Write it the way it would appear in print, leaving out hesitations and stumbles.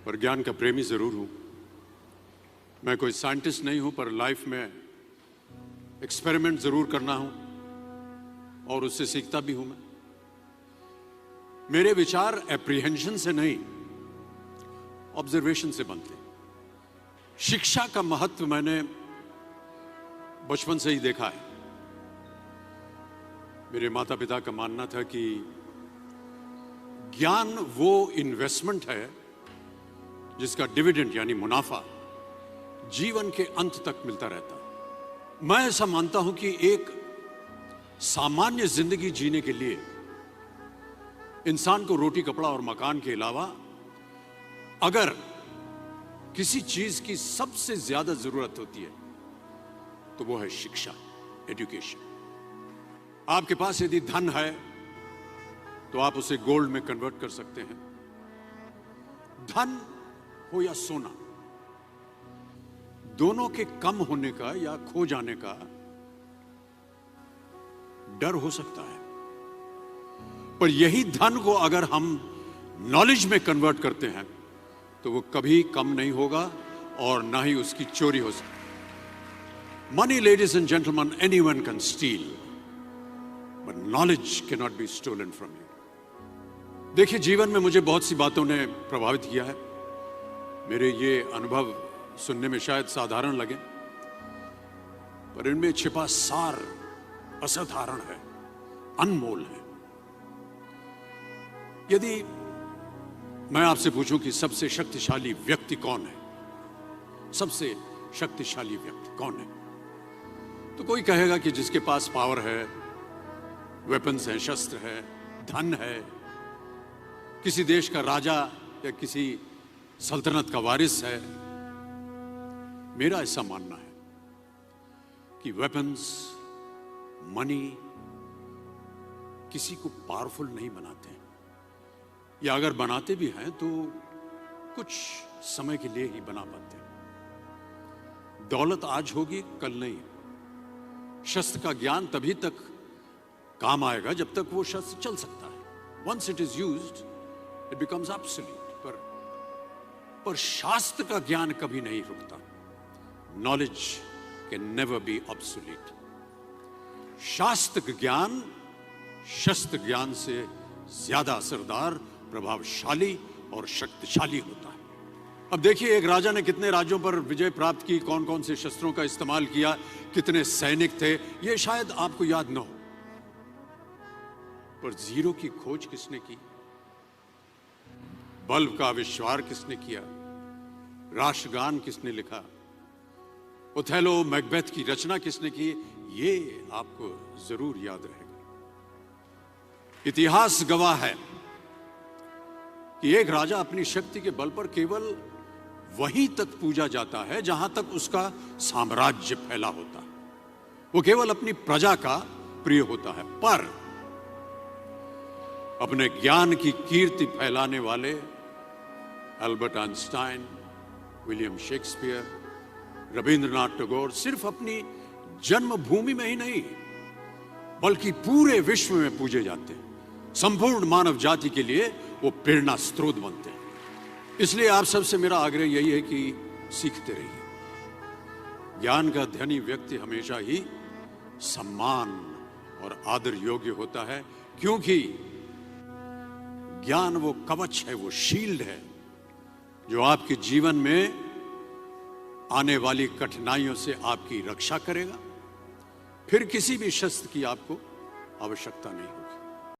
पर ज्ञान का प्रेमी ज़रूर हूँ। मैं कोई साइंटिस्ट नहीं हूँ, पर लाइफ में एक्सपेरिमेंट ज़रूर करना हूँ और उससे सीखता भी हूँ। मेरे विचार एप्रीहेंशन से नहीं, ऑब्जर्वेशन से बनते हैं। शिक्षा का महत्व मैंने बचपन से ही देखा है। मेरे माता पिता का मानना था कि ज्ञान वो इन्वेस्टमेंट है जिसका डिविडेंड यानी मुनाफा जीवन के अंत तक मिलता रहता है। मैं ऐसा मानता हूं कि एक सामान्य जिंदगी जीने के लिए इंसान को रोटी कपड़ा और मकान के अलावा अगर किसी चीज की सबसे ज्यादा जरूरत होती है तो वो है शिक्षा, एजुकेशन। आपके पास यदि धन है तो आप उसे गोल्ड में कन्वर्ट कर सकते हैं। धन हो या सोना, दोनों के कम होने का या खो जाने का डर हो सकता है, पर यही धन को अगर हम नॉलेज में कन्वर्ट करते हैं तो वो कभी कम नहीं होगा और ना ही उसकी चोरी हो सकती। Money, ladies and gentleman, anyone can steal, but knowledge can not be stolen from you. देखिए, जीवन में मुझे बहुत सी बातों ने प्रभावित किया है। मेरे ये अनुभव सुनने में शायद साधारण लगे, पर इनमें छिपा सार असाधारण है, अनमोल है। यदि मैं आपसे पूछूं कि सबसे शक्तिशाली व्यक्ति कौन है, सबसे शक्तिशाली व्यक्ति कौन है, तो कोई कहेगा कि जिसके पास पावर है, वेपन्स हैं, शस्त्र है, धन है, किसी देश का राजा या किसी सल्तनत का वारिस है। मेरा ऐसा मानना है कि वेपन्स, मनी किसी को पावरफुल नहीं बनाते, या अगर बनाते भी हैं तो कुछ समय के लिए ही बना पाते हैं। दौलत आज होगी, कल नहीं। शस्त्र का ज्ञान तभी तक काम आएगा जब तक वो शस्त्र चल सकता है। Once it is used it becomes absolute. पर शास्त्र का ज्ञान कभी नहीं रुकता। Knowledge can never be obsolete. शास्त्र ज्ञान शस्त्र ज्ञान से ज्यादा असरदार, प्रभावशाली और शक्तिशाली होता है। अब देखिए, एक राजा ने कितने राज्यों पर विजय प्राप्त की, कौन कौन से शस्त्रों का इस्तेमाल किया, कितने सैनिक थे, ये शायद आपको याद न हो, पर जीरो की खोज किसने की, बल्ब का आविष्कार किसने किया, राष्ट्रगान किसने लिखा, ओथेलो, मैकबेथ की रचना किसने की, ये आपको जरूर याद रहेगा। इतिहास गवाह है कि एक राजा अपनी शक्ति के बल पर केवल वहीं तक पूजा जाता है जहां तक उसका साम्राज्य फैला होता है। वो केवल अपनी प्रजा का प्रिय होता है। पर अपने ज्ञान की कीर्ति फैलाने वाले Albert Einstein, William Shakespeare, Rabindranath Tagore सिर्फ अपनी जन्मभूमि में ही नहीं बल्कि पूरे विश्व में पूजे जाते हैं। संपूर्ण मानव जाति के लिए वो प्रेरणा स्रोत बनते हैं। इसलिए आप सबसे मेरा आग्रह यही है कि सीखते रहिए। ज्ञान का धनी व्यक्ति हमेशा ही सम्मान और आदर योग्य होता है, क्योंकि ज्ञान वो कवच है, वो शील्ड है जो आपके जीवन में आने वाली कठिनाइयों से आपकी रक्षा करेगा। फिर किसी भी शस्त्र की आपको आवश्यकता नहीं होगी।